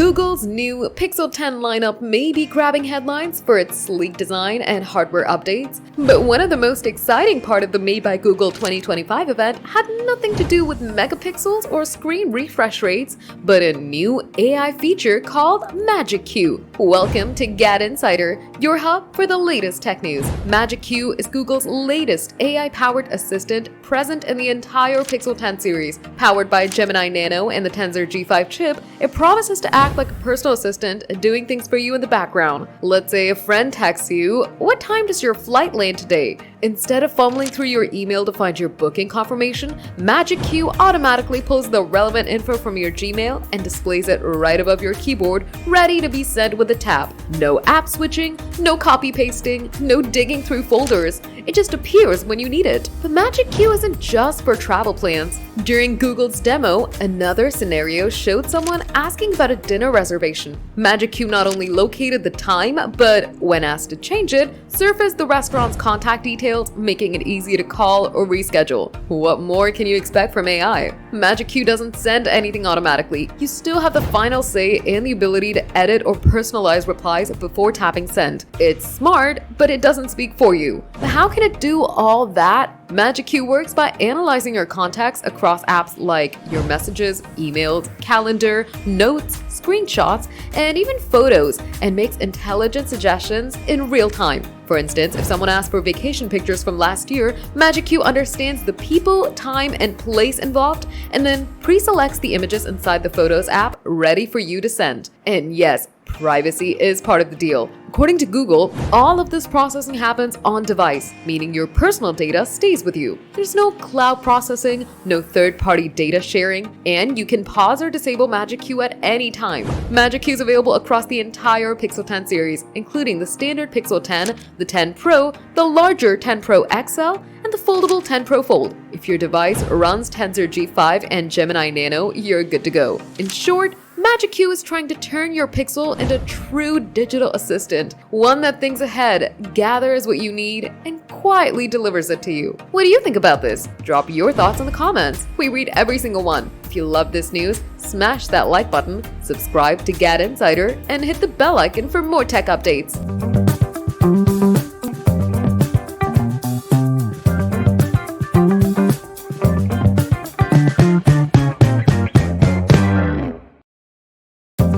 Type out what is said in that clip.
Google's new Pixel 10 lineup may be grabbing headlines for its sleek design and hardware updates, but one of the most exciting part of the Made by Google 2025 event had nothing to do with megapixels or screen refresh rates, but a new AI feature called Magic Q. Welcome to GadInsider, your hub for the latest tech news. Magic Q is Google's latest AI-powered assistant present in the entire Pixel 10 series. Powered by Gemini Nano and the Tensor G5 chip, it promises to act like a personal assistant, doing things for you in the background. Let's say a friend texts you, "What time does your flight land today?" Instead of fumbling through your email to find your booking confirmation, Magic Q automatically pulls the relevant info from your Gmail and displays it right above your keyboard, ready to be sent with a tap. No app switching, no copy pasting, no digging through folders. It just appears when you need it. But Magic Q isn't just for travel plans. During Google's demo, another scenario showed someone asking about a dinner reservation. Magic Q not only located the time, but when asked to change it, surfaced the restaurant's contact details, making it easy to call or reschedule. What more can you expect from AI? Magic Q doesn't send anything automatically. You still have the final say and the ability to edit or personalize replies before tapping send. It's smart, but it doesn't speak for you. But how can it do all that? Magic Q works by analyzing your contacts across apps like your messages, emails, calendar, notes, screenshots, and even photos, and makes intelligent suggestions in real time. For instance, if someone asks for vacation pictures from last year, Magic Q understands the people, time, and place involved, and then pre-selects the images inside the Photos app ready for you to send. And yes, privacy is part of the deal. According to Google, all of this processing happens on device, meaning your personal data stays with you. There's no cloud processing, no third-party data sharing, and you can pause or disable Magic Q at any time. Magic Q is available across the entire Pixel 10 series, including the standard Pixel 10, the 10 Pro, the larger 10 Pro XL, and the foldable 10 Pro Fold. If your device runs Tensor G5 and Gemini Nano, you're good to go. In short, Magic Q is trying to turn your Pixel into a true digital assistant, one that thinks ahead, gathers what you need, and quietly delivers it to you. What do you think about this? Drop your thoughts in the comments. We read every single one. If you love this news, smash that like button, subscribe to GadInsider, and hit the bell icon for more tech updates.